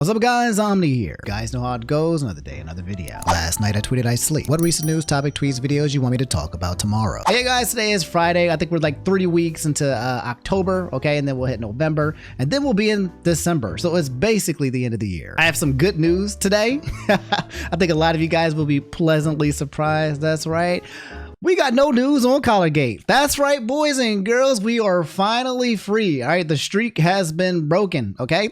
What's up guys, Omni here. You guys know how it goes, another day, another video. Last night I tweeted I sleep. What recent news, topic, tweets, videos you want me to talk about tomorrow? Hey guys, today is Friday. I think we're like 3 weeks into October, okay? And then we'll hit November, and then we'll be in December. So it's basically the end of the year. I have some good news today. I think a lot of you guys will be pleasantly surprised, that's right. We got no news on Collargate. That's right, boys and girls, we are finally free. All right, the streak has been broken, okay?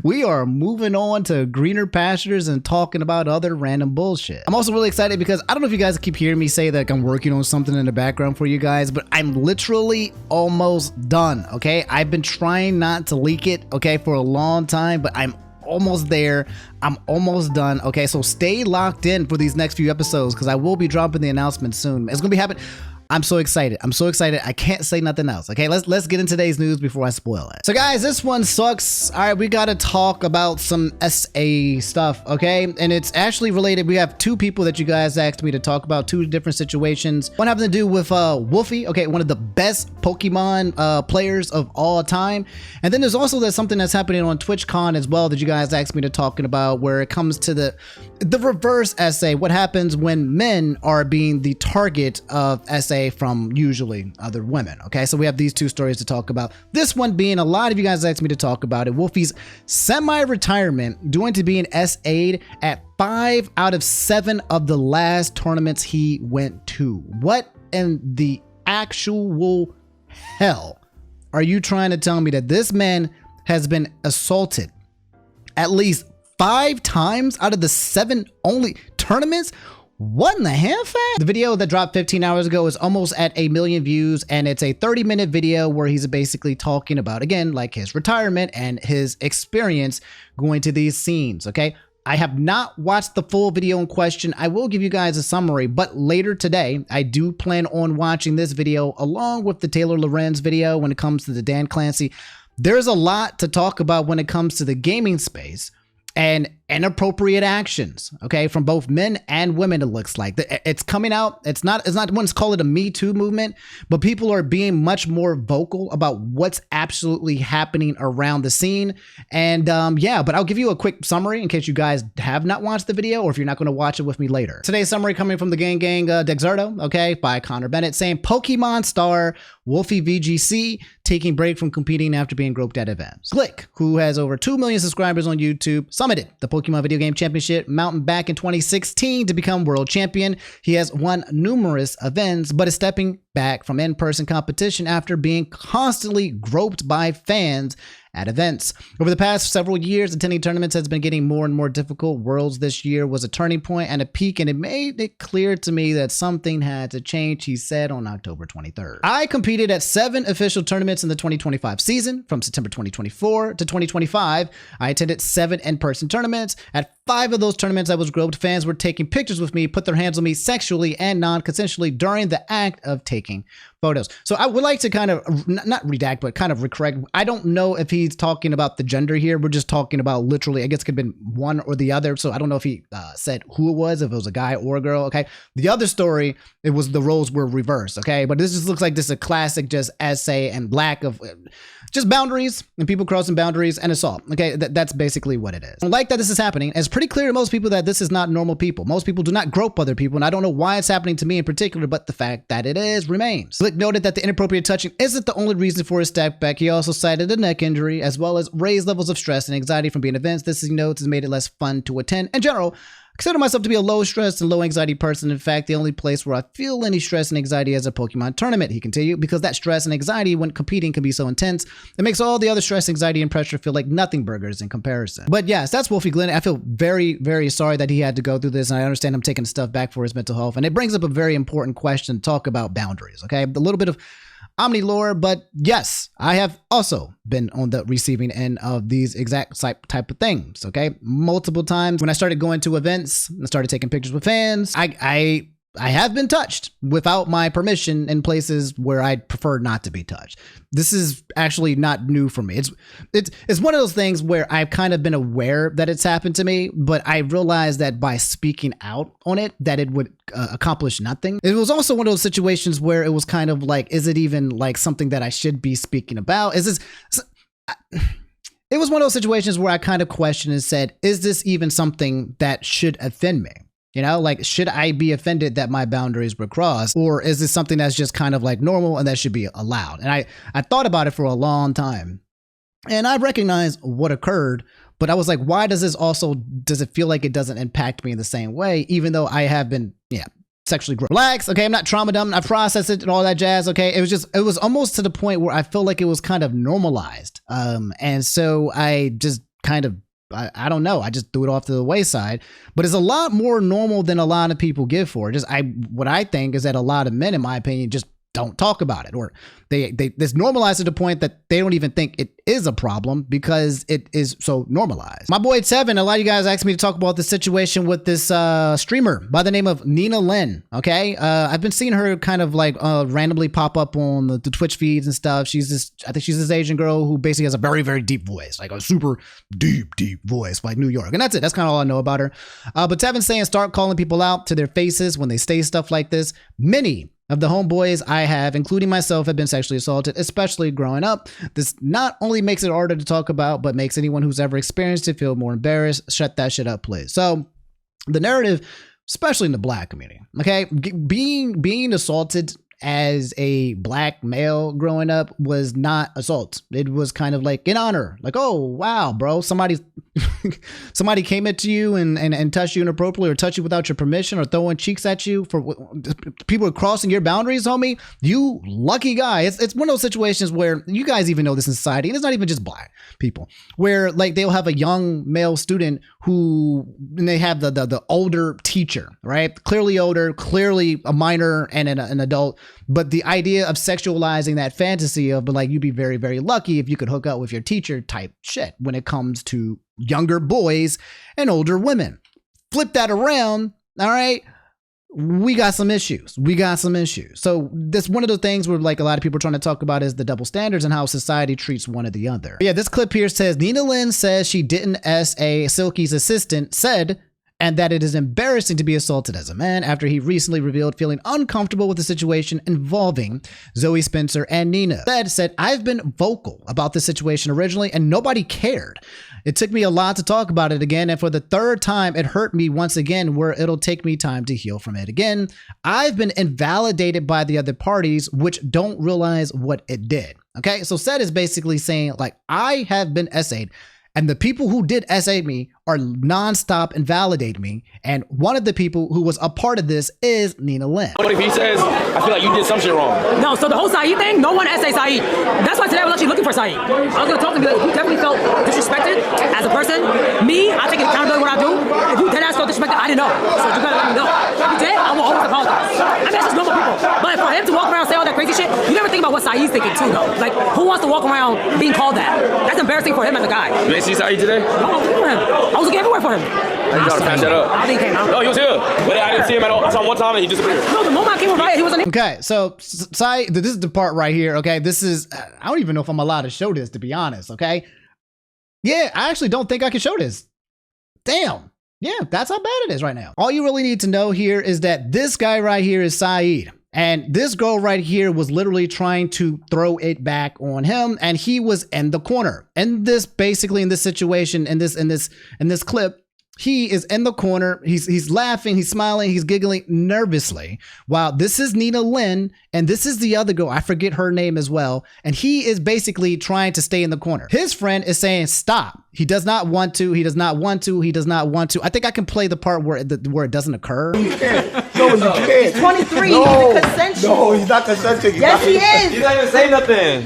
We are moving on to greener pastures and talking about other random bullshit. I'm also really excited because I don't know if you guys keep hearing me say that I'm working on something in the background for you guys, but I'm literally almost done, okay? I've been trying not to leak it, okay, for a long time, but I'm almost there. I'm almost done, okay? So stay locked in for these next few episodes because I will be dropping the announcement soon. It's gonna be happening. I'm so excited. I'm so excited. I can't say nothing else. Okay, let's get into today's news before I spoil it. So guys, this one sucks. All right, we got to talk about some SA stuff, okay? And it's actually related. We have two people that you guys asked me to talk about, two different situations. One having to do with Wolfey, okay, one of the best Pokemon players of all time. And then there's also something that's happening on TwitchCon as well that you guys asked me to talk about, where it comes to the reverse SA. What happens when men are being the target of SA from usually other women, okay? So we have these two stories to talk about. This one being, a lot of you guys asked me to talk about it, Wolfey's semi-retirement due to being SA'd at 5 out of 7 of the last tournaments he went to. What in the actual hell are you trying to tell me that this man has been assaulted at least 5 times out of the 7 only tournaments? What in the hell, fam? The video that dropped 15 hours ago is almost at 1 million views, and it's a 30-minute video where he's basically talking about, again, like his retirement and his experience going to these scenes, okay? I have not watched the full video in question. I will give you guys a summary, but later today, I do plan on watching this video along with the Taylor Lorenz video when it comes to the Dan Clancy. There's a lot to talk about when it comes to the gaming space and inappropriate actions, okay, from both men and women. It looks like it's coming out. It's not one's call it a Me Too movement, but people are being much more vocal about what's absolutely happening around the scene. And yeah, but I'll give you a quick summary in case you guys have not watched the video or if you're not going to watch it with me later. Today's summary coming from the Gang Dexerto, okay, by Connor Bennett, saying Pokemon star Wolfey VGC taking break from competing after being groped at events. Glick, who has over 2 million subscribers on YouTube, summited the Pokemon Video Game Championship mountain back in 2016 to become world champion. He has won numerous events, but is stepping back from in-person competition after being constantly groped by fans at events. Over the past several years, attending tournaments has been getting more and more difficult. Worlds this year was a turning point and a peak, and it made it clear to me that something had to change, he said on October 23rd. I competed at 7 official tournaments in the 2025 season. From September 2024 to 2025, I attended 7 in-person tournaments. At 5 of those tournaments, I was groped. Fans were taking pictures with me, put their hands on me sexually and non-consensually during the act of taking photos. So I would like to kind of, not redact, but kind of correct. I don't know if he's talking about the gender here. We're just talking about literally, I guess it could have been one or the other. So I don't know if he said who it was, if it was a guy or a girl, okay? The other story, it was the roles were reversed, okay? But this just looks like this is a classic just essay and lack of just boundaries and people crossing boundaries and assault, okay? That's basically what it is. I like that this is happening. It's pretty clear to most people that this is not normal people. Most people do not grope other people, and I don't know why it's happening to me in particular, but the fact that it is remains. Glick noted that the inappropriate touching isn't the only reason for his step back. He also cited a neck injury as well as raised levels of stress and anxiety from being events. This, he notes, has made it less fun to attend. In general, I consider myself to be a low stress and low anxiety person. In fact, the only place where I feel any stress and anxiety is a Pokemon tournament, he continued, because that stress and anxiety when competing can be so intense, it makes all the other stress, anxiety, and pressure feel like nothing burgers in comparison. But yes, that's Wolfey Glick. I feel very, very sorry that he had to go through this, and I understand him taking stuff back for his mental health. And it brings up a very important question to talk about boundaries, okay? A little bit of Omni lore, but yes, I have also been on the receiving end of these exact type of things, okay? Multiple times when I started going to events and started taking pictures with fans, I have been touched without my permission in places where I'd prefer not to be touched. This is actually not new for me. It's one of those things where I've kind of been aware that it's happened to me, but I realized that by speaking out on it, that it would accomplish nothing. It was also one of those situations where it was kind of like, is it even like something that I should be speaking about? Is this... it was one of those situations where I kind of questioned and said, is this even something that should offend me? You know, like, should I be offended that my boundaries were crossed? Or is this something that's just kind of like normal and that should be allowed? And I thought about it for a long time. And I recognized what occurred, but I was like, why does it feel like it doesn't impact me in the same way, even though I have been, sexually groped? Relax, okay, I'm not trauma dumb, I processed it and all that jazz, okay? It was almost to the point where I feel like it was kind of normalized. And so I just kind of, I don't know, I just threw it off to the wayside, but it's a lot more normal than a lot of people give for. What I think is that a lot of men, in my opinion, just don't talk about it, or it's normalized to the point that they don't even think it is a problem because it is so normalized. My boy Tevin, a lot of you guys asked me to talk about the situation with this streamer by the name of Nina Lynn. Okay, I've been seeing her kind of like randomly pop up on the Twitch feeds and stuff. I think she's this Asian girl who basically has a very, very deep voice, like a super deep voice, like New York, and that's it. That's kind of all I know about her. But Tevin's saying start calling people out to their faces when they say stuff like this. Many of the homeboys I have, including myself, have been sexually assaulted, especially growing up. This not only makes it harder to talk about, but makes anyone who's ever experienced it feel more embarrassed. Shut that shit up, please. So the narrative, especially in the Black community, okay, being assaulted as a Black male growing up was not assault. It was kind of like in honor, like, oh wow, bro, somebody came into you and touched you inappropriately, or touched you without your permission, or throwing cheeks at you. For people are crossing your boundaries, homie, you lucky guy. It's one of those situations where you guys even know this in society, and it's not even just Black people, where like they'll have a young male student and they have the older teacher, right? Clearly older, clearly a minor and an adult. But the idea of sexualizing that fantasy of, but like, you'd be very, very lucky if you could hook up with your teacher type shit when it comes to younger boys and older women. Flip that around, all right? We got some issues. So this one of the things where like a lot of people are trying to talk about is the double standards and how society treats one or the other. Yeah, this clip here says, Nina Lynn says she didn't SA Silky's assistant said, and that it is embarrassing to be assaulted as a man after he recently revealed feeling uncomfortable with the situation involving Zoe Spencer and Nina. Said, I've been vocal about this situation originally and nobody cared. It took me a lot to talk about it again, and for the third time, it hurt me once again, where it'll take me time to heal from it again. I've been invalidated by the other parties, which don't realize what it did. Okay, so Seth is basically saying, like, I have been SA'd, and the people who did SA me are nonstop invalidate me. And one of the people who was a part of this is Nina Lynn. What if he says, I feel like you did some shit wrong? No, so the whole Saeed thing, no one SA Saeed. That's why today I was actually looking for Saeed. I was going to talk to him, like, he definitely felt disrespected as a person. Me, I take accountability what I do. If you dead ass felt disrespected, I didn't know. So you got to let me know. If you did, I will always apologize. I mean, that's just normal people. But for him to walk around and say all that crazy shit, you never think about what Saeed's thinking too, though. Like, who wants to walk around being called that? That's embarrassing for him as a guy. You ain't see Saeed today? No, I was looking for him. I was looking everywhere for him. I tried to patch that up. I think he came out. No, he was here. But I didn't see him at all. I saw him one time and he disappeared. No, the moment I came over, he wasn't here. Okay, so Saeed, this is the part right here, okay? This is, I don't even know if I'm allowed to show this, to be honest, okay? Yeah, I actually don't think I can show this. Damn. Yeah, that's how bad it is right now. All you really need to know here is that this guy right here is Saeed. And this girl right here was literally trying to throw it back on him, and he was in the corner. And this, basically, in this situation, in this clip, he is in the corner. He's laughing, he's smiling, he's giggling nervously. While this is Nina Lynn, and this is the other girl, I forget her name as well. And he is basically trying to stay in the corner. His friend is saying, stop. He does not want to. He does not want to. He does not want to. I think I can play the part where it doesn't occur. You can't. No, you can't. He's 23. No. He's consensual. No, he's not consenting. Yes, he is. He's not even saying nothing.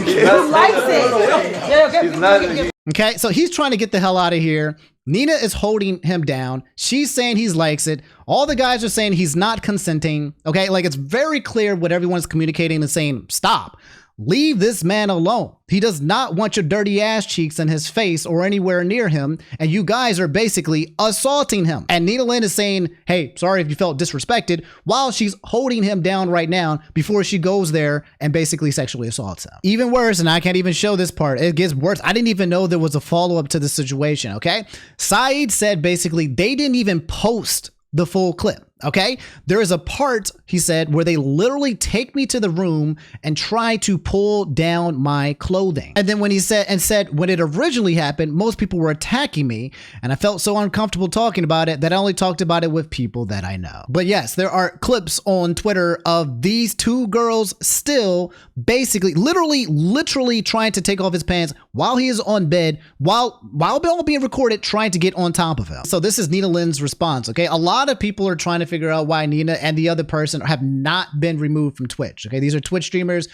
He likes it. Yeah, He's not. Okay, so he's trying to get the hell out of here. Nina is holding him down. She's saying he likes it. All the guys are saying he's not consenting. Okay, like it's very clear what everyone's communicating and saying, stop. Leave this man alone. He does not want your dirty ass cheeks in his face or anywhere near him. And you guys are basically assaulting him. And Nina Lynn is saying, hey, sorry if you felt disrespected, while she's holding him down right now before she goes there and basically sexually assaults him. Even worse, and I can't even show this part. It gets worse. I didn't even know there was a follow-up to this situation, okay? Saeed said basically they didn't even post the full clip. Okay, there is a part, he said, where they literally take me to the room and try to pull down my clothing. And then when he said when it originally happened, most people were attacking me, and I felt so uncomfortable talking about it that I only talked about it with people that I know. But yes, there are clips on Twitter of these two girls still basically literally trying to take off his pants while he is on bed, while all being recorded, trying to get on top of him. So this is Nina Lynn's response. Okay, a lot of people are trying to figure out why Nina and the other person have not been removed from Twitch. Okay, these are Twitch streamers.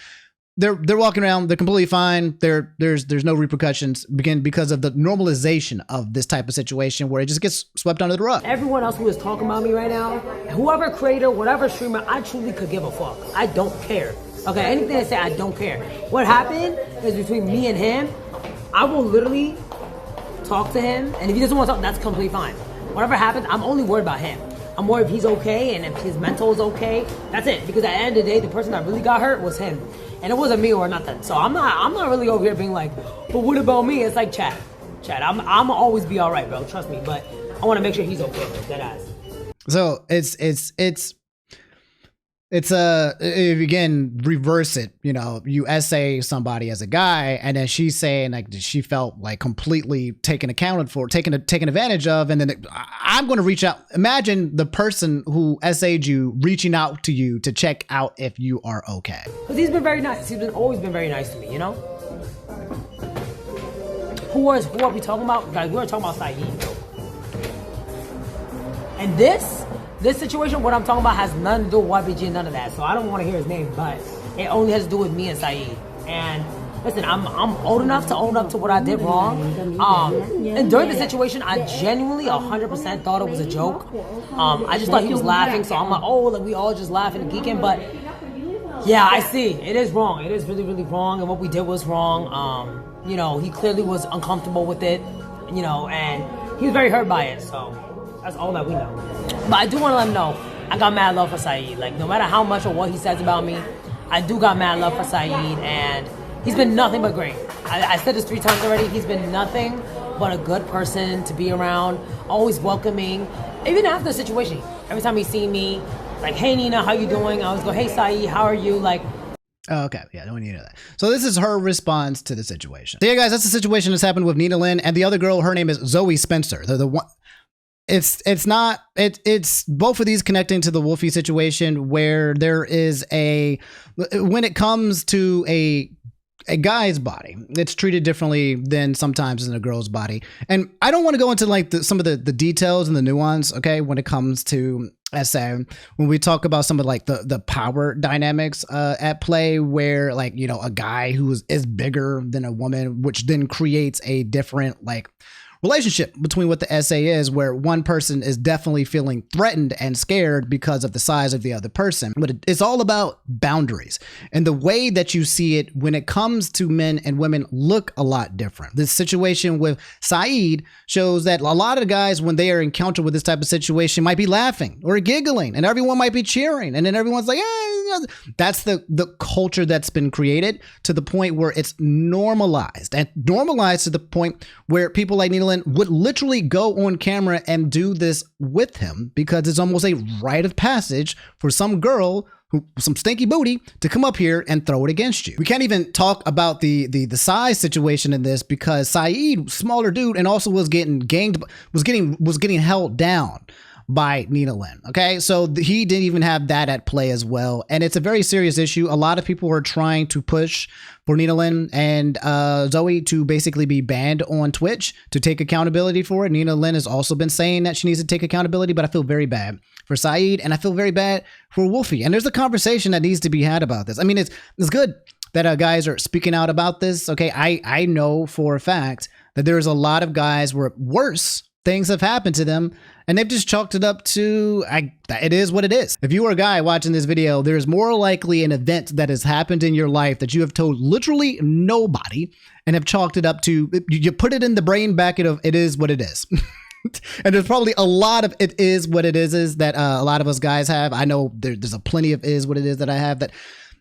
They're walking around. They're completely fine. There's no repercussions because of the normalization of this type of situation where it just gets swept under the rug. Everyone else who is talking about me right now, whoever creator, whatever streamer, I truly could give a fuck. I don't care. Okay, anything they say, I don't care. What happened is between me and him. I will literally talk to him, and if he doesn't want to talk, that's completely fine. Whatever happens, I'm only worried about him. I'm worried if he's okay and if his mental is okay. That's it. Because at the end of the day, the person that really got hurt was him, and it wasn't me or nothing. So I'm not really over here being like, but what about me? It's like Chad. I'm always be all right, bro. Trust me. But I want to make sure he's okay. That ass. So it's again, reverse it, you know, you essay somebody as a guy, and then she's saying like she felt like completely taken advantage of, and then I'm going to reach out. Imagine the person who essayed you reaching out to you to check out if you are okay. Because he's been very nice. He's always been very nice to me, you know? Who are we talking about? Guys, we were talking about Saeed, bro. And this situation, what I'm talking about, has nothing to do with YBG and none of that. So I don't want to hear his name, but it only has to do with me and Saeed. And listen, I'm old enough to own up to what I did wrong. And during the situation, I genuinely 100% thought it was a joke. I just thought he was laughing, so I'm like, oh, like we all just laughing and geeking. But yeah, I see. It is wrong. It is really, really wrong. And what we did was wrong. You know, he clearly was uncomfortable with it, you know, and he was very hurt by it. So that's all that we know. But I do want to let him know, I got mad love for Saeed. Like, no matter how much or what he says about me, I do got mad love for Saeed, and he's been nothing but great. I said this 3 times already. He's been nothing but a good person to be around, always welcoming. Even after the situation, every time he seen me, like, hey, Nina, how you doing? I always go, hey, Saeed, how are you? Like, oh, okay, yeah, don't need to know that. So this is her response to the situation. So yeah, guys, that's the situation that's happened with Nina Lynn, and the other girl, her name is Zoe Spencer. They're the one. It's both of these connecting to the Wolfey situation, where there is when it comes to a guy's body, it's treated differently than sometimes in a girl's body. And I don't want to go into like some of the details and the nuance, okay, when it comes to SM, when we talk about some of like the power dynamics at play, where like, you know, a guy who is bigger than a woman, which then creates a different like relationship between what the SA is, where one person is definitely feeling threatened and scared because of the size of the other person. But it's all about boundaries, and the way that you see it when it comes to men and women look a lot different. This situation with Saeed shows that a lot of guys, when they are encountered with this type of situation, might be laughing or giggling, and everyone might be cheering, and then everyone's like, that's the culture that's been created, to the point where it's normalized, and normalized to the point where people like Nina Lynn would literally go on camera and do this with him, because it's almost a rite of passage for some girl some stinky booty to come up here and throw it against you. We can't even talk about the size situation in this, because Saeed, smaller dude, and also was getting held down by Nina Lynn. Okay, so he didn't even have that at play as well, and it's a very serious issue. A lot of people are trying to push for Nina Lynn and Zoe to basically be banned on Twitch, to take accountability for it. Nina Lynn has also been saying that she needs to take accountability, but I feel very bad for Saeed, and I feel very bad for Wolfey. And there's a conversation that needs to be had about this. I mean, it's good that guys are speaking out about this. Okay, I know for a fact that there's a lot of guys where worse things have happened to them, and they've just chalked it up to, it is what it is. If you are a guy watching this video, there's more likely an event that has happened in your life that you have told literally nobody, and have chalked it up to, you put it in the brain bucket of it is what it is. And there's probably a lot of it is what it is that a lot of us guys have. I know there's a plenty of is what it is that I have, that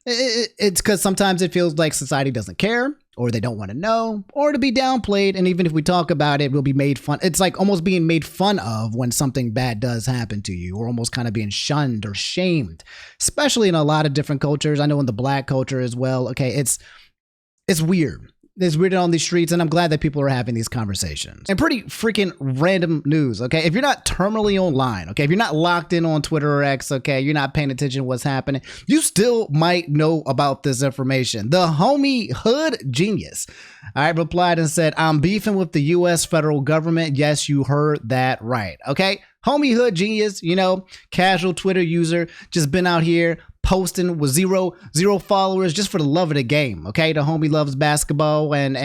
it's because sometimes it feels like society doesn't care, or they don't want to know, or to be downplayed. And even if we talk about it, we'll be made fun. It's like almost being made fun of when something bad does happen to you, or almost kind of being shunned or shamed, especially in a lot of different cultures. I know in the black culture as well. Okay, it's weird. It's weird on these streets, and I'm glad that people are having these conversations. And pretty freaking random news, okay? If you're not terminally online, okay, if you're not locked in on Twitter or X, okay, you're not paying attention to what's happening, you still might know about this information. The homie Hood Genius, all right, replied and said, I'm beefing with the U.S. federal government. Yes, you heard that right, okay? Homie Hood Genius, you know, casual Twitter user, just been out here posting with zero followers just for the love of the game. Okay, the homie loves basketball and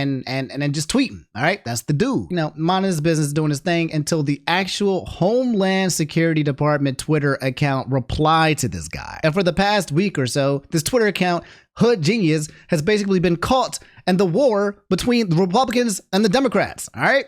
just tweeting. All right, that's the dude. You know, minding his business, doing his thing until the actual Homeland Security Department Twitter account replied to this guy. And for the past week or so, this Twitter account, Hood Genius, has basically been caught in the war between the Republicans and the Democrats. All right.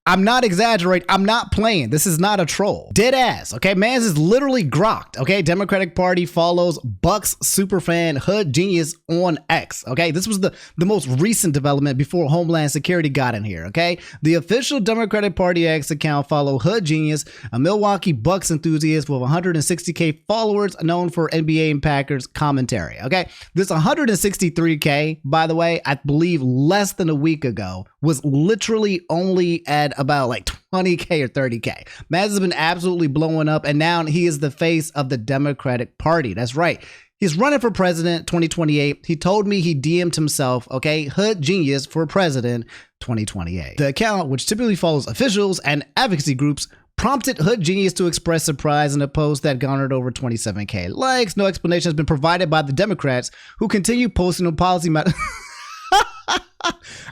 I'm not exaggerating. I'm not playing. This is not a troll. Dead ass. Okay. Mans is literally grokked. Okay. Democratic Party follows Bucks superfan Hood Genius on X. Okay. This was the most recent development before Homeland Security got in here. Okay. The official Democratic Party X account follow Hood Genius, a Milwaukee Bucks enthusiast with 160K followers, known for NBA and Packers commentary. Okay. This 163K, by the way, I believe less than a week ago, was literally only at about like 20K or 30K. Maz has been absolutely blowing up, and now he is the face of the Democratic Party. That's right. He's running for president 2028. He told me he DM'd himself, okay, Hood Genius for president 2028. The account, which typically follows officials and advocacy groups, prompted Hood Genius to express surprise in a post that garnered over 27K likes. No explanation has been provided by the Democrats, who continue posting on policy matters.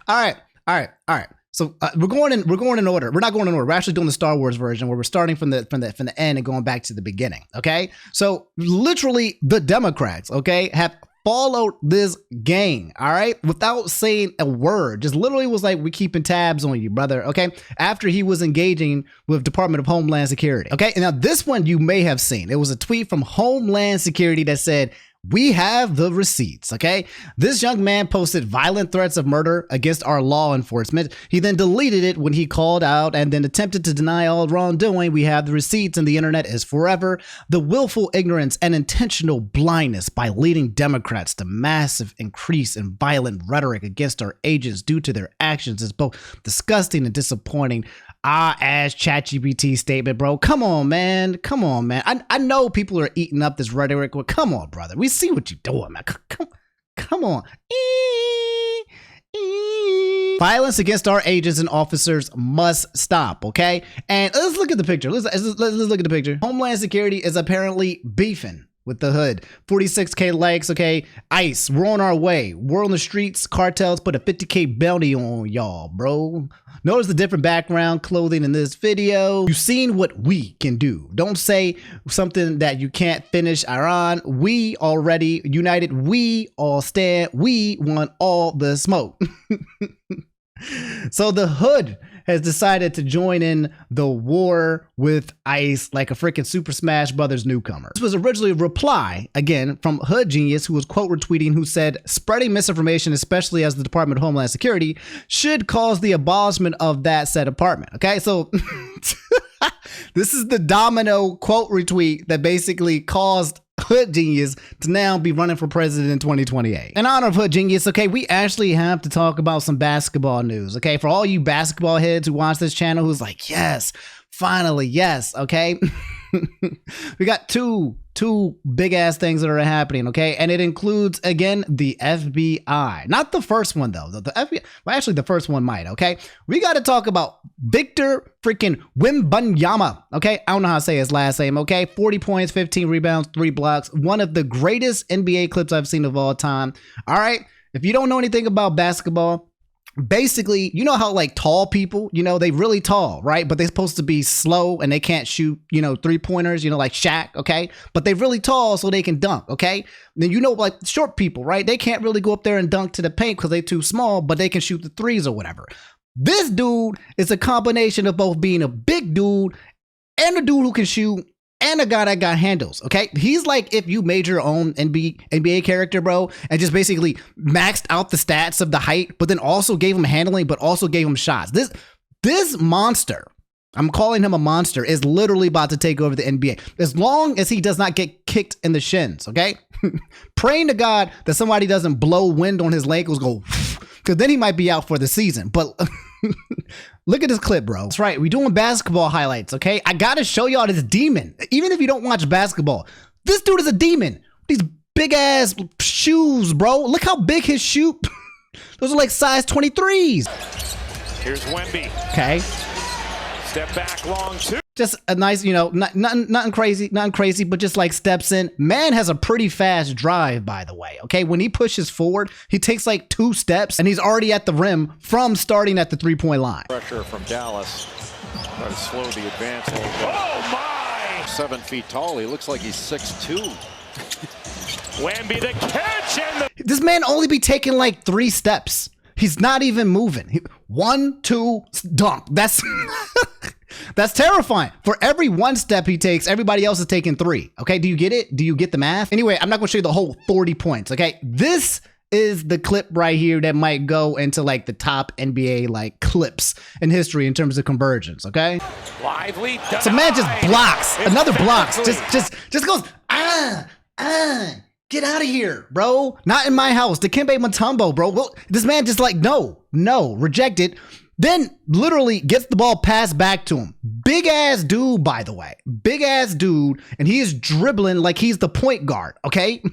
All right. So we're going in order. We're not going in order. We're actually doing the Star Wars version where we're starting from the end and going back to the beginning. Okay. So literally the Democrats, okay, have followed this gang, all right, without saying a word. Just literally was like, we're keeping tabs on you, brother. Okay. After he was engaging with Department of Homeland Security. Okay. And now this one you may have seen. It was a tweet from Homeland Security that said, we have the receipts, okay? This young man posted violent threats of murder against our law enforcement. He then deleted it when he called out and then attempted to deny all wrongdoing. We have the receipts and the internet is forever. The willful ignorance and intentional blindness by leading Democrats to massive increase in violent rhetoric against our agents due to their actions is both disgusting and disappointing. Ass ChatGPT statement, bro. Come on, man. I know people are eating up this rhetoric. Well, come on, brother. We see what you're doing, man. Come on. Violence against our agents and officers must stop, okay? And let's look at the picture. Let's look at the picture. Homeland Security is apparently beefing with the Hood. 46K likes, okay? ICE, we're on our way. We're on the streets. Cartels put a 50K bounty on y'all, bro. Notice the different background clothing in this video. You've seen what we can do. Don't say something that you can't finish. Iran, we already united. We all stand. We want all the smoke. So the Hood has decided to join in the war with ICE like a freaking Super Smash Brothers newcomer. This was originally a reply, again, from Hood Genius, who was quote retweeting, who said, spreading misinformation, especially as the Department of Homeland Security, should cause the abolishment of that said department. Okay, so this is the domino quote retweet that basically caused Hood Genius to now be running for president in 2028. In honor of Hood Genius, okay, we actually have to talk about some basketball news, okay? For all you basketball heads who watch this channel who's like, yes, finally, yes, okay? We got two big ass things that are happening, okay? And it includes, again, the FBI. Not the first one, though. The FBI, well, actually, the first one might, okay? We got to talk about Victor freaking Wembanyama, okay? I don't know how to say his last name, okay? 40 points, 15 rebounds, 3 blocks. One of the greatest NBA clips I've seen of all time. All right? If you don't know anything about basketball, basically, you know how like tall people, you know, they really tall, right? But they're supposed to be slow and they can't shoot, you know, 3-pointers, you know, like Shaq, okay? But they're really tall so they can dunk, okay? Then you know, like short people, right? They can't really go up there and dunk to the paint because they're too small, but they can shoot the threes or whatever. This dude is a combination of both being a big dude and a dude who can shoot and a guy that got handles, okay? He's like if you made your own NBA character, bro, and just basically maxed out the stats of the height, but then also gave him handling, but also gave him shots. This monster, I'm calling him a monster, is literally about to take over the NBA. As long as he does not get kicked in the shins, okay? Praying to God that somebody doesn't blow wind on his ankles, go, because then he might be out for the season. But look at this clip, bro. That's right. We're doing basketball highlights, okay? I got to show y'all this demon. Even if you don't watch basketball, this dude is a demon. These big ass shoes, bro. Look how big his shoe. Those are like size 23s. Here's Wemby. Okay. Step back, long two. Just a nice, you know, nothing crazy, but just like steps in. Man has a pretty fast drive, by the way. Okay, when he pushes forward, he takes like 2 steps and he's already at the rim from starting at the 3-point line. Pressure from Dallas. Try to slow the advance a little bit. Oh my! 7 feet tall. He looks like he's 6'2". Wemby the catch and This man only be taking like 3 steps. He's not even moving. 1, 2, dunk. That's that's terrifying. For every 1 step he takes, everybody else is taking 3. Okay, do you get it? Do you get the math? Anyway, I'm not gonna show you the whole 40 points. Okay, this is the clip right here that might go into like the top NBA like clips in history in terms of conversions. Okay, lively. so man just blocks, another blocks, just goes Get out of here, bro. Not in my house. Dikembe Mutombo, bro. Well, this man just like, no, reject it. Then literally gets the ball passed back to him. Big ass dude, by the way. Big ass dude. And he is dribbling like he's the point guard, okay?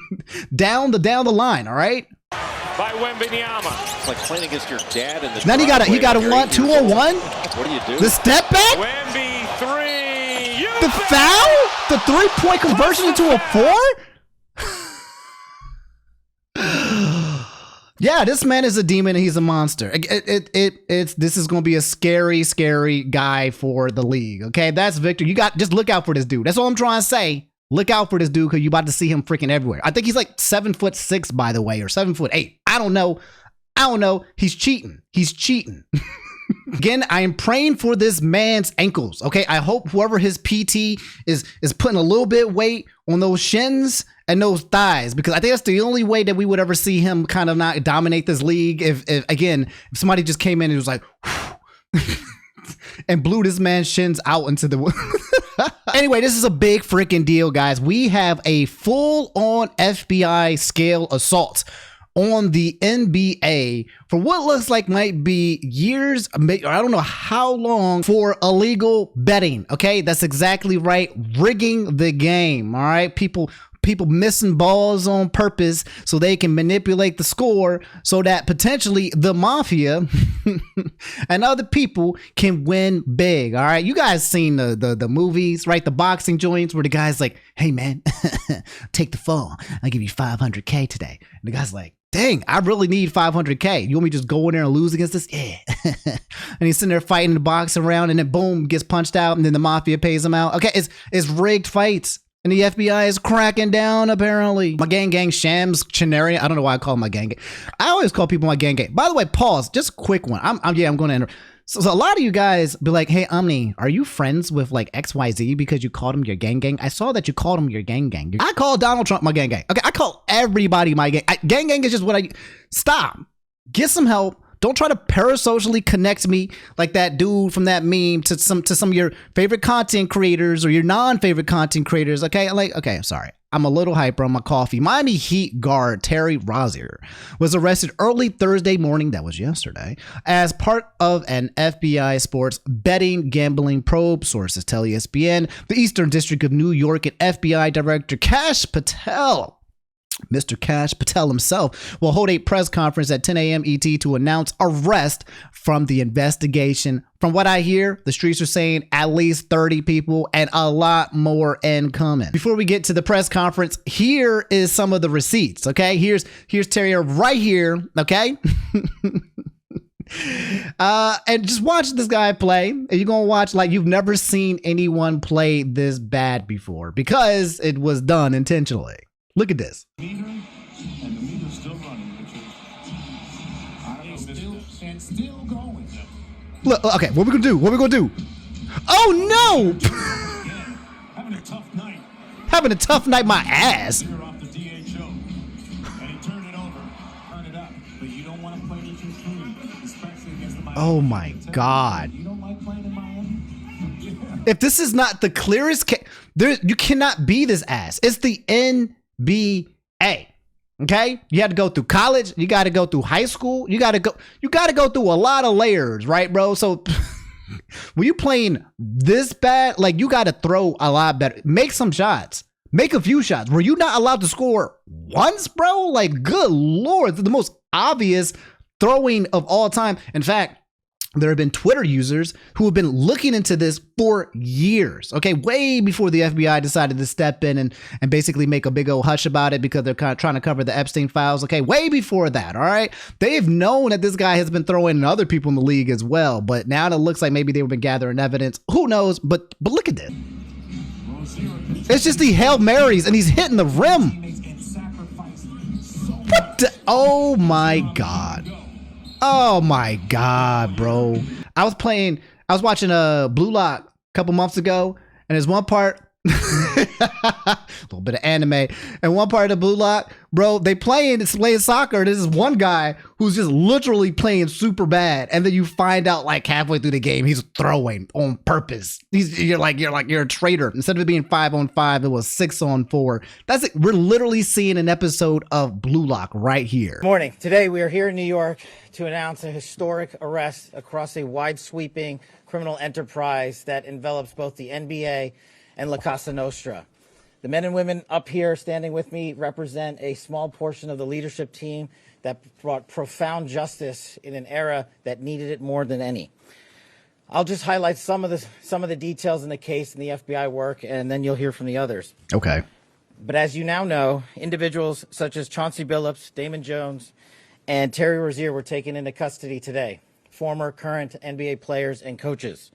down the line, all right? By Wembanyama. It's like playing against your dad in the Then he got a 2-on-1. What do you do? The step back? Wemby 3. The foul? The 3-point conversion into a 4? Yeah, this man is a demon and he's a monster. This is going to be a scary guy for the league. Okay, that's Victor. Just look out for this dude. That's all I'm trying to say. Look out for this dude because you're about to see him freaking everywhere. I think he's like 7'6", by the way, or 7'8". I don't know. He's cheating. Again, I am praying for this man's ankles. Okay, I hope whoever his PT is putting a little bit weight on those shins and those thighs, because I think that's the only way that we would ever see him kind of not dominate this league. If somebody just came in and was like and blew this man's shins out into the Anyway, this is a big freaking deal, guys. We have a full-on FBI scale assault on the NBA for what looks like might be years, I don't know how long, for illegal betting. Okay, that's exactly right. Rigging the game. All right, people missing balls on purpose so they can manipulate the score so that potentially the mafia and other people can win big. All right, you guys seen the movies, right? The boxing joints where the guy's like, hey man, take the fall, I'll give you $500K today. And the guy's like, dang, I really need $500K. You want me to just go in there and lose against this? Yeah. And he's sitting there fighting the boxing round, and then boom, gets punched out, and then the mafia pays him out. Okay, it's rigged fights. And the FBI is cracking down, apparently. My gang shams Chinari. I don't know why I call him my gang. I always call people my gang. By the way, pause. Just a quick one. I'm going to enter. So a lot of you guys be like, hey, Omni, are you friends with like XYZ because you called him your gang? I saw that you called him your gang. I call Donald Trump my gang. Okay, I call everybody my gang. Gang is just what stop. Get some help. Don't try to parasocially connect me like that dude from that meme to some of your favorite content creators or your non-favorite content creators. Okay, okay, I'm sorry. I'm a little hyper on my coffee. Miami Heat guard Terry Rozier was arrested early Thursday morning, that was yesterday, as part of an FBI sports betting gambling probe, sources tell ESPN. The Eastern District of New York and FBI Director Kash Patel, Mr. Kash Patel himself, will hold a press conference at 10 a.m. ET to announce arrest from the investigation. From what I hear, the streets are saying at least 30 people and a lot more incoming. Before we get to the press conference, here is some of the receipts, okay? Here's Terry right here, okay? And just watch this guy play, and you're gonna watch like you've never seen anyone play this bad before, because it was done intentionally. Look at this. And the meter's still running, still going. Look, okay, what we gonna do? Oh no! Having a tough night. Having a tough night, my ass. You're off the DHO. And he turned it over. Turn it up. But you don't want to play it too clean, especially against the Miami. Oh my God. You don't like playing in Miami? If this is not the clearest case, you cannot be this ass. It's the NBA. Okay? You had to go through college. You got to go through high school. You got to go through a lot of layers, right, bro? So when you playing this bad, like, you got to throw a lot better. Make some shots. Make a few shots. Were you not allowed to score once, bro? Like, good Lord. The most obvious throwing of all time. In fact, there have been Twitter users who have been looking into this for years, okay, way before the FBI decided to step in and basically make a big old hush about it because they're kind of trying to cover the Epstein files, okay, way before that, all right? They've known that this guy has been throwing other people in the league as well, but now it looks like maybe they've been gathering evidence. Who knows? But look at this. It's just the Hail Marys, and he's hitting the rim. What the? Oh, my God. Oh my God, bro. I was watching Blue Lock a couple months ago, and there's one part, a little bit of anime, and one part of Blue Lock, bro, it's playing soccer, and there's this one guy who's just literally playing super bad, and then you find out like halfway through the game, he's throwing on purpose. You're a traitor. Instead of it being 5-on-5, it was 6-on-4. That's it. We're literally seeing an episode of Blue Lock right here. Morning. Today we are here in New York to announce a historic arrest across a wide-sweeping criminal enterprise that envelops both the NBA and La Casa Nostra. The men and women up here standing with me represent a small portion of the leadership team that brought profound justice in an era that needed it more than any. I'll just highlight some of the details in the case and the FBI work, and then you'll hear from the others. Okay. But as you now know, individuals such as Chauncey Billups, Damon Jones, and Terry Rozier were taken into custody today. Former, current NBA players and coaches.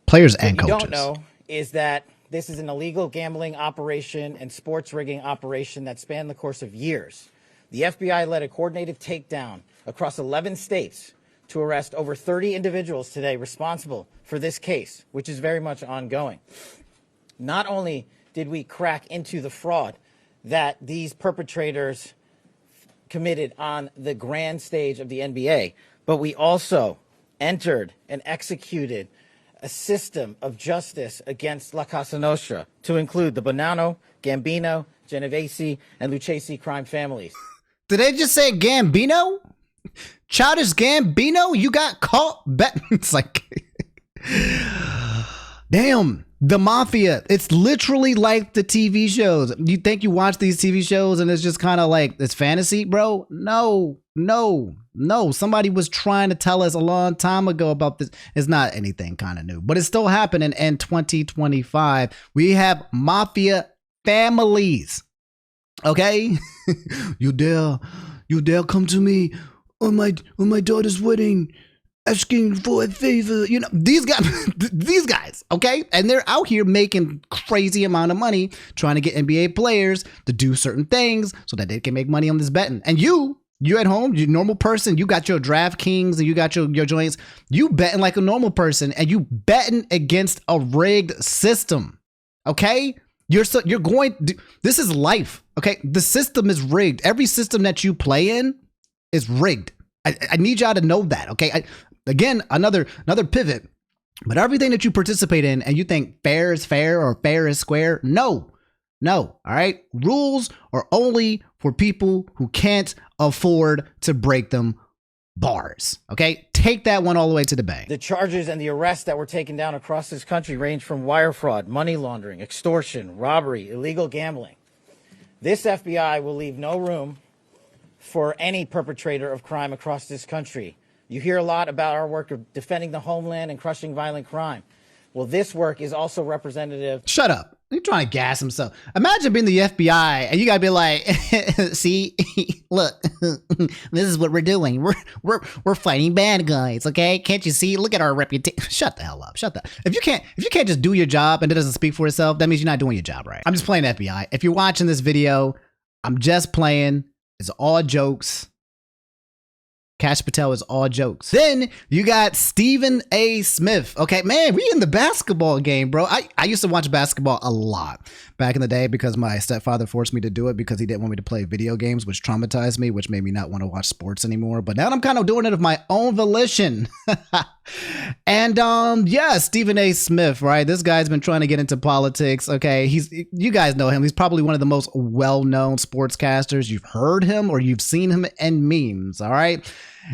Players and coaches. What you don't know is that this is an illegal gambling operation and sports rigging operation that spanned the course of years. The FBI led a coordinated takedown across 11 states to arrest over 30 individuals today responsible for this case, which is very much ongoing. Not only did we crack into the fraud that these perpetrators committed on the grand stage of the NBA, but we also entered and executed a system of justice against La Casa Nostra to include the Bonanno, Gambino, Genovese, and Lucchese crime families. Did they just say Gambino? Childish Gambino? You got caught? It's like, damn, the mafia. It's literally like the TV shows. You think you watch these TV shows and it's just kind of like, it's fantasy, bro? No. Somebody was trying to tell us a long time ago about this. It's not anything kind of new, but it's still happening in 2025. We have mafia families. Okay? You dare come to me on my daughter's wedding asking for a favor. You know, these guys, okay? And they're out here making crazy amount of money trying to get NBA players to do certain things so that they can make money on this betting. And you at home, you normal person, you got your DraftKings and you got your joints. You betting like a normal person and you betting against a rigged system. Okay? This is life. Okay? The system is rigged. Every system that you play in is rigged. I need y'all to know that. Okay? Again, another pivot. But everything that you participate in and you think fair is fair or fair is square, no. All right? Rules are only for people who can't afford to break them. Bars. Okay? Take that one all the way to the bank. The charges and the arrests that were taken down across this country range from wire fraud, money laundering, extortion, robbery, illegal gambling. This FBI will leave no room for any perpetrator of crime across this country. You hear a lot about our work of defending the homeland and crushing violent crime. Well, this work is also representative. Shut up. He's trying to gas himself. Imagine being the FBI and you gotta be like, see, look, this is what we're doing. We're fighting bad guys, okay? Can't you see? Look at our reputation. Shut the hell up. Shut the. If you can't just do your job and it doesn't speak for itself, that means you're not doing your job right. I'm just playing FBI. If you're watching this video, I'm just playing. It's all jokes. Cash Patel is all jokes. Then you got Stephen A. Smith. Okay, man, we in the basketball game, bro. I used to watch basketball a lot back in the day because my stepfather forced me to do it because he didn't want me to play video games, which traumatized me, which made me not want to watch sports anymore. But now I'm kind of doing it of my own volition. And yeah, Stephen A. Smith, right? This guy's been trying to get into politics. Okay, you guys know him. He's probably one of the most well-known sportscasters. You've heard him or you've seen him in memes, all right?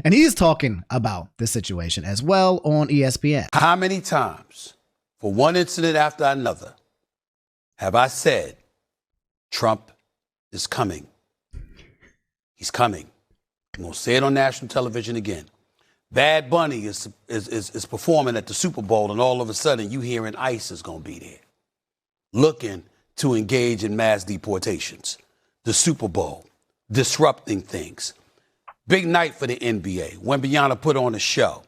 And he's talking about this situation as well on ESPN. How many times, for one incident after another, have I said Trump is coming? He's coming. I'm going to say it on national television again. Bad Bunny is performing at the Super Bowl, and all of a sudden you hearing ICE is going to be there, looking to engage in mass deportations. The Super Bowl, disrupting things. Big night for the NBA. Wembanyama put on a show.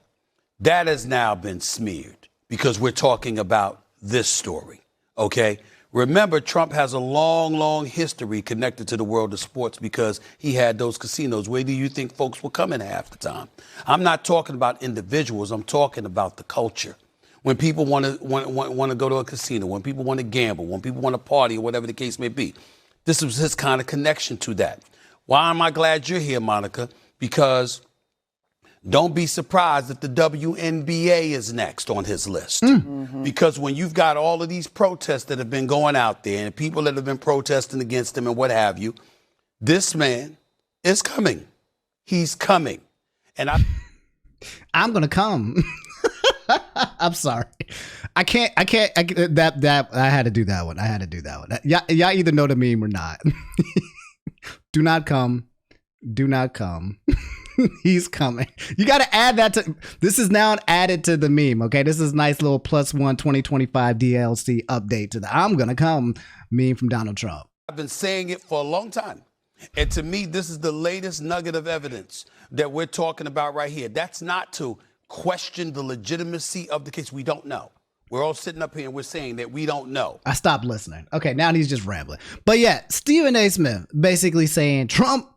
That has now been smeared because we're talking about this story, okay? Remember, Trump has a long, long history connected to the world of sports because he had those casinos. Where do you think folks were coming half the time? I'm not talking about individuals. I'm talking about the culture. When people want to go to a casino, when people want to gamble, when people want to party, or whatever the case may be. This was his kind of connection to that. Why am I glad you're here, Monica? Because don't be surprised if the WNBA is next on his list. Because when you've got all of these protests that have been going out there and people that have been protesting against him and what have you, this man is coming. He's coming. And I'm going to come. I'm sorry. I had to do that one. Y'all either know the meme or not. Do not come. Do not come. He's coming. You got to add that to, this is now added to the meme, okay? This is nice little +1 2025 DLC update to the I'm gonna come meme from Donald Trump. I've been saying it for a long time. And to me, this is the latest nugget of evidence that we're talking about right here. That's not to question the legitimacy of the case. We don't know. We're all sitting up here and we're saying that we don't know. I stopped listening. Okay, now he's just rambling. But yeah, Stephen A. Smith basically saying Trump,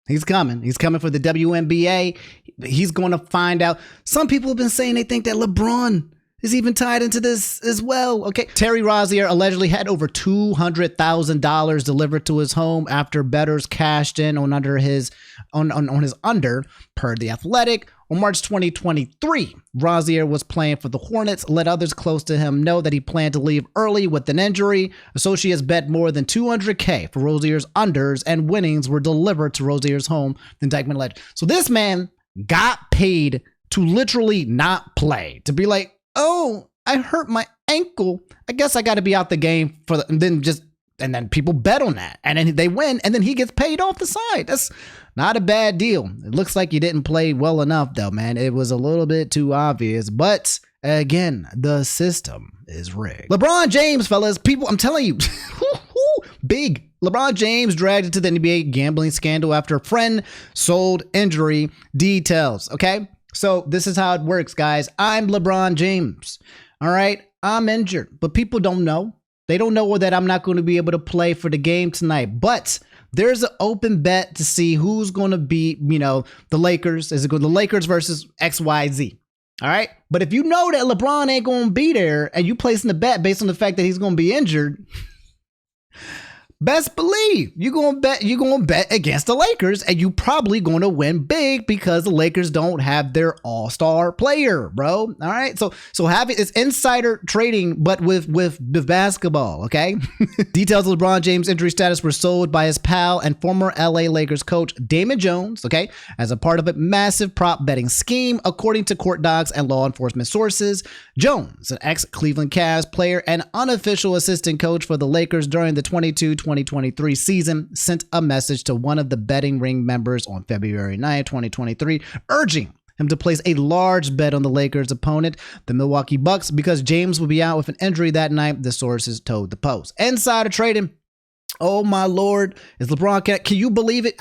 he's coming. He's coming for the WNBA. He's going to find out. Some people have been saying they think that Lebron is even tied into this as well. Okay. Terry Rozier allegedly had over $200,000 delivered to his home after bettors cashed in on his under, per The Athletic. On March 2023, Rozier was playing for the Hornets, let others close to him know that he planned to leave early with an injury. Associates bet more than $200K for Rozier's unders, and winnings were delivered to Rozier's home, the indictment alleged. So this man got paid to literally not play, to be like, oh, I hurt my ankle. I guess I got to be out the game and then people bet on that, and then they win, and then he gets paid off the side. That's not a bad deal. It looks like you didn't play well enough, though, man. It was a little bit too obvious, but again, the system is rigged. LeBron James, fellas, people, I'm telling you, big. LeBron James dragged into the NBA gambling scandal after a friend sold injury details, okay? So this is how it works, guys. I'm LeBron James, all right? I'm injured, but people don't know. They don't know that I'm not going to be able to play for the game tonight, but there's an open bet to see who's going to beat, the Lakers. Is it going to the Lakers versus XYZ? All right. But if you know that LeBron ain't going to be there and you placing the bet based on the fact that he's going to be injured, best believe you're going to bet against the Lakers, and you probably going to win big because the Lakers don't have their all-star player, bro. All right. So having it's insider trading, but with basketball. Okay. Details of LeBron James' injury status were sold by his pal and former LA Lakers coach Damon Jones. Okay. As a part of a massive prop betting scheme, according to court docs and law enforcement sources. Jones, an ex-Cleveland Cavs player and unofficial assistant coach for the Lakers during the 2023 season, sent a message to one of the betting ring members on February 9, 2023, urging him to place a large bet on the Lakers' opponent, the Milwaukee Bucks, because James will be out with an injury that night, the sources told the Post. Insider trading. Oh my Lord, is LeBron, can you believe it?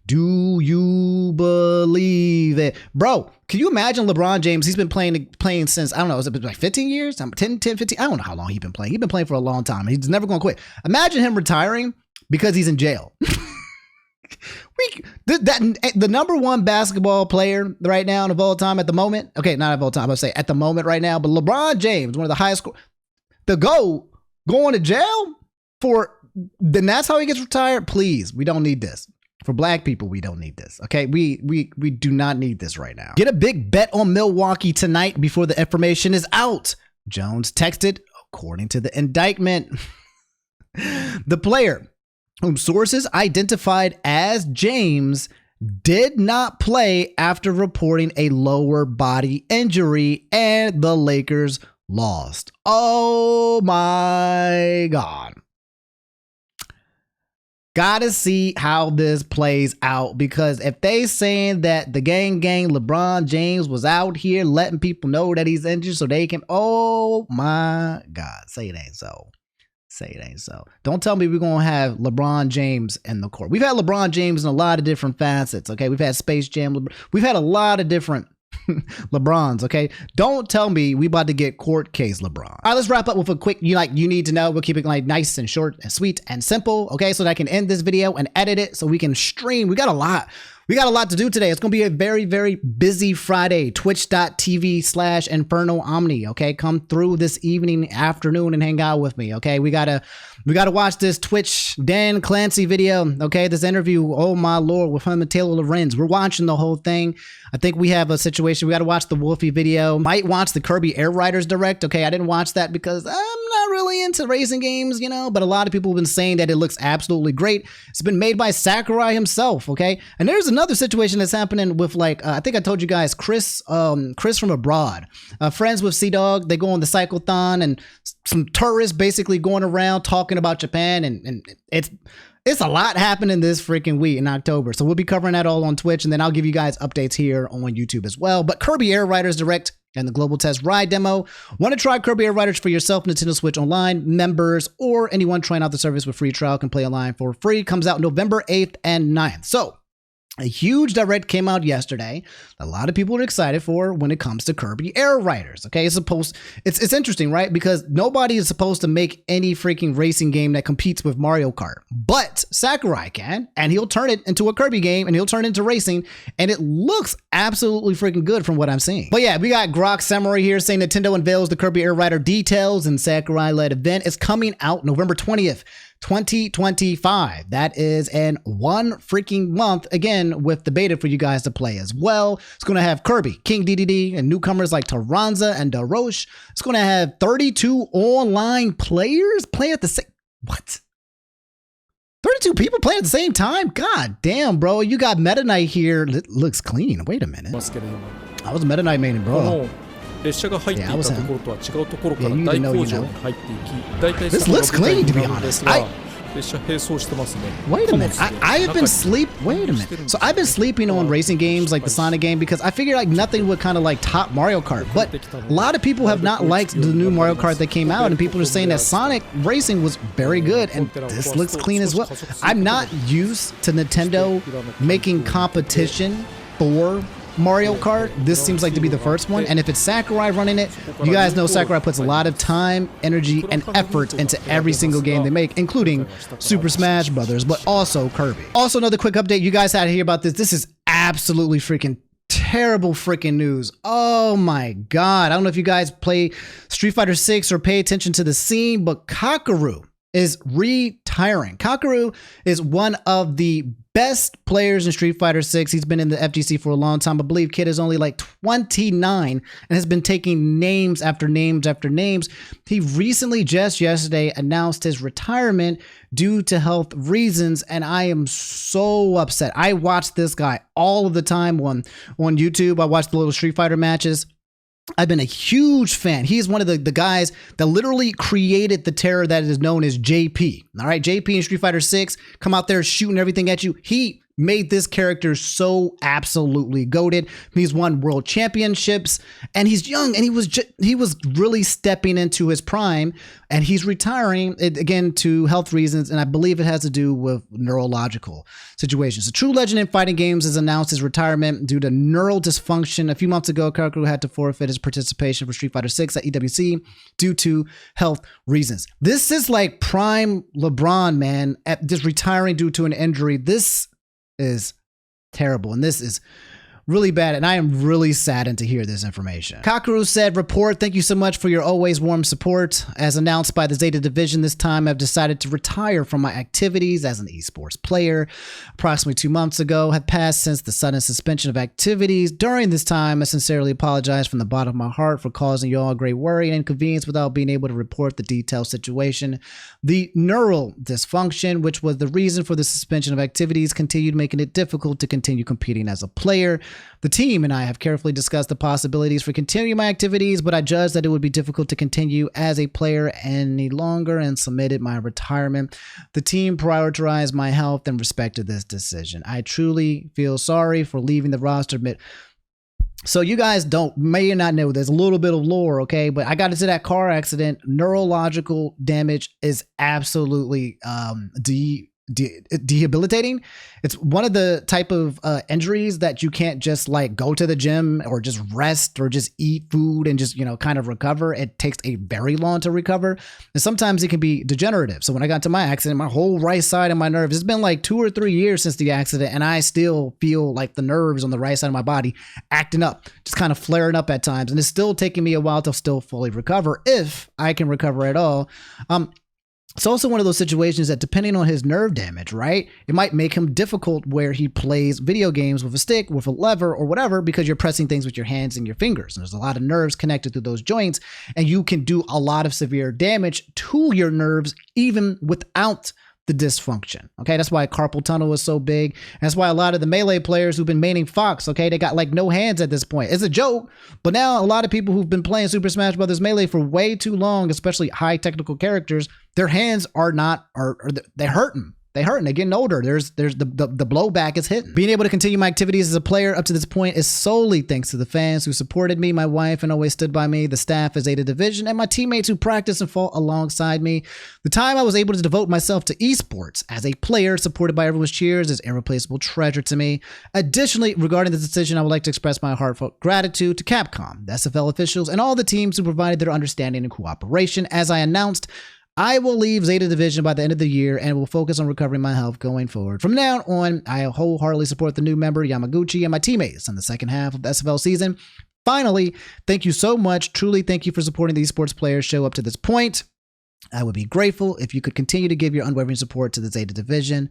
Do you believe it? Bro, can you imagine LeBron James? He's been playing since, I don't know, is it like 15 years? 10, 15? I don't know how long he's been playing. He's been playing for a long time. He's never going to quit. Imagine him retiring because he's in jail. The number one basketball player right now of all time at the moment. Okay, not of all time. I would say at the moment right now, but LeBron James, one of the highest, the GOAT, going to jail for. Then that's how he gets retired. Please, we don't need this. For black people, we don't need this. Okay, we do not need this right now. Get a big bet on Milwaukee tonight before the information is out. Jones texted, according to the indictment. The player, whom sources identified as James, did not play after reporting a lower body injury, and the Lakers lost. Oh my God. Gotta see how this plays out, because if they saying that the gang LeBron James was out here letting people know that he's injured so they can, oh my God, say it ain't so. Say it ain't so. Don't tell me we're going to have LeBron James in the court. We've had LeBron James in a lot of different facets, okay? We've had Space Jam. We've had a lot of different LeBrons, okay? Don't tell me we about to get court case LeBron. All right, let's wrap up with a quick, you need to know. We'll keep it like nice and short and sweet and simple, okay? So that I can end this video and edit it so we can stream. We got a lot to do today. It's going to be a very, very busy Friday. Twitch.tv/Inferno Omni. Okay. Come through this evening, afternoon, and hang out with me. Okay. We gotta watch this Twitch Dan Clancy video. Okay. This interview. Oh my Lord, with him and Taylor Lorenz. We're watching the whole thing. I think we have a situation. We got to watch the Wolfey video. Might watch the Kirby Air Riders Direct. Okay. I didn't watch that because I'm not really into racing games, but a lot of people have been saying that it looks absolutely great. It's been made by Sakurai himself. Okay. And there's another situation that's happening with I think I told you guys, Chris from abroad, friends with Sea-Dog. They go on the cyclothon, and some tourists basically going around talking about Japan, and it's a lot happening this freaking week in October. So we'll be covering that all on Twitch, and then I'll give you guys updates here on YouTube as well. But Kirby Air Riders Direct and the Global Test Ride Demo. Want to try Kirby Air Riders for yourself? Nintendo Switch Online members or anyone trying out the service with free trial can play online for free. Comes out November 8th and 9th. So a huge direct came out yesterday. A lot of people are excited for when it comes to Kirby Air Riders. Okay, it's interesting, right? Because nobody is supposed to make any freaking racing game that competes with Mario Kart, but Sakurai can, and he'll turn it into a Kirby game, and he'll turn it into racing, and it looks absolutely freaking good from what I'm seeing. But yeah, we got Grok Samurai here saying Nintendo unveils the Kirby Air Rider details and Sakurai-led event. It's coming out November 20th. 2025. That is in one freaking month, again with the beta for you guys to play as well. It's going to have Kirby, King DDD, and newcomers like Taranza and Darosh. It's going to have 32 online players play at the same, what? 32 people playing at the same time? God damn, bro. You got Meta Knight here. It looks clean. Wait a minute. I was Meta Knight main, bro. 列車が入っていたところとは違うところから大工場に入っていき、大体その舞台になるんですが、列車並走してますね。Wait a minute. I've been Wait a minute. So I've been sleeping on racing games like the Sonic game because I figured nothing would kind of top Mario Kart. But a lot of people have not liked the new Mario Kart that came out, and people are saying that Sonic racing was very good, and this looks clean as well. I'm not used to Nintendo making competition for Mario Kart. This seems like to be the first one, and if it's Sakurai running it, you guys know Sakurai puts a lot of time, energy, and effort into every single game they make, including Super Smash Brothers, but also Kirby. Also, another quick update. You guys had to hear about this. This is absolutely freaking terrible freaking news. Oh my God. I don't know if you guys play Street Fighter 6 or pay attention to the scene, but Kakeru is retiring. Kakeru is one of the best players in Street Fighter 6. He's been in the FGC for a long time. I believe kid is only 29 and has been taking names after names after names. He recently, just yesterday, announced his retirement due to health reasons, and I am so upset. I watch this guy all of the time on YouTube. I watch the little Street Fighter matches. I've been a huge fan. He's one of the guys that literally created the terror that is known as JP. All right, JP in Street Fighter 6, come out there shooting everything at you. He made this character so absolutely goated. He's won world championships, and he's young, and he was really stepping into his prime, and he's retiring again to health reasons, and I believe it has to do with neurological situations. A true legend in fighting games has announced his retirement due to neural dysfunction. A few months ago, Kakeru had to forfeit his participation for Street Fighter 6 at EWC due to health reasons. This is like prime LeBron, man, at just retiring due to an injury. This is terrible. And this is really bad, and I am really saddened to hear this information. Kakaru said, report, thank you so much for your always warm support. As announced by the Zeta Division this time, I've decided to retire from my activities as an esports player. Approximately 2 months ago had passed since the sudden suspension of activities. During this time, I sincerely apologize from the bottom of my heart for causing you all great worry and inconvenience without being able to report the detailed situation. The neural dysfunction, which was the reason for the suspension of activities, continued making it difficult to continue competing as a player. The team and I have carefully discussed the possibilities for continuing my activities, but I judged that it would be difficult to continue as a player any longer and submitted my retirement. The team prioritized my health and respected this decision. I truly feel sorry for leaving the roster, but so you guys may not know, there's a little bit of lore, okay? But I got into that car accident. Neurological damage is absolutely debilitating. It's one of the type of injuries that you can't just like go to the gym or just rest or just eat food and just, you know, kind of recover. It takes a very long to recover, and sometimes it can be degenerative. So when I got to my accident, my whole right side of my nerves, it's been like 2 or 3 years since the accident, and I still feel like the nerves on the right side of my body acting up, just kind of flaring up at times, and it's still taking me a while to still fully recover, if I can recover at all. It's also one of those situations that, depending on his nerve damage, right, it might make him difficult where he plays video games with a stick, with a lever, or whatever, because you're pressing things with your hands and your fingers. And there's a lot of nerves connected to those joints, and you can do a lot of severe damage to your nerves even without the dysfunction. Okay, that's why carpal tunnel is so big. And that's why a lot of the Melee players who've been maining Fox, okay, they got like no hands at this point. It's a joke, but now a lot of people who've been playing Super Smash Bros. Melee for way too long, especially high technical characters, their hands are they hurting. They're getting older. There's the blowback is hitting. Being able to continue my activities as a player up to this point is solely thanks to the fans who supported me, my wife, and always stood by me, the staff at Zeta Division, and my teammates who practice and fought alongside me. The time I was able to devote myself to esports as a player, supported by everyone's cheers, is irreplaceable treasure to me. Additionally, regarding this decision, I would like to express my heartfelt gratitude to Capcom, the SFL officials, and all the teams who provided their understanding and cooperation. As I announced, I will leave Zeta Division by the end of the year and will focus on recovering my health going forward. From now on, I wholeheartedly support the new member Yamaguchi and my teammates in the second half of the SFL season. Finally, thank you so much. Truly, thank you for supporting these sports players show up to this point. I would be grateful if you could continue to give your unwavering support to the Zeta Division.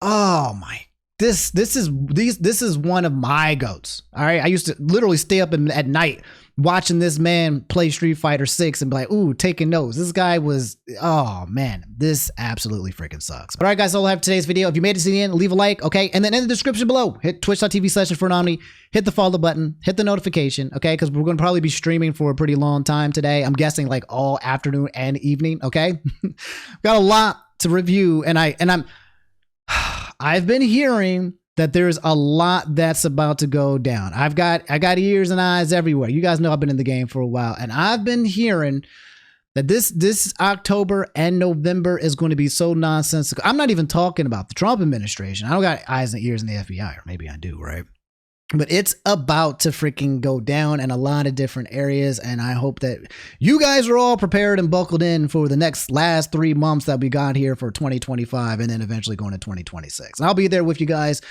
Oh my. This is one of my goats. All right. I used to literally stay up at night watching this man play Street Fighter 6 and be like, ooh, taking notes. This guy was, oh man, this absolutely freaking sucks. All right, guys, that's all I have for today's video. If you made it to the end, leave a like, okay? And then in the description below, hit twitch.tv/Omni, hit the follow button, hit the notification, okay? Because we're going to probably be streaming for a pretty long time today. I'm guessing like all afternoon and evening, okay? Got a lot to review, and I've been hearing that there's a lot that's about to go down. I got ears and eyes everywhere. You guys know I've been in the game for a while, and I've been hearing that this October and November is going to be so nonsensical. I'm not even talking about the Trump administration. I don't got eyes and ears in the FBI, or maybe I do, right? But it's about to freaking go down in a lot of different areas, and I hope that you guys are all prepared and buckled in for the last 3 months that we got here for 2025, and then eventually going to 2026. And I'll be there with you guys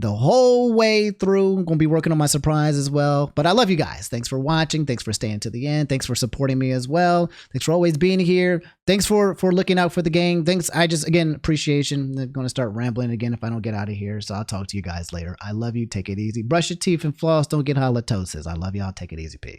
the whole way through. I'm going to be working on my surprise as well. But I love you guys. Thanks for watching. Thanks for staying to the end. Thanks for supporting me as well. Thanks for always being here. Thanks for looking out for the gang. Thanks. Again, appreciation. I'm going to start rambling again if I don't get out of here. So I'll talk to you guys later. I love you. Take it easy. Brush your teeth and floss. Don't get halitosis. I love y'all. Take it easy. Peace.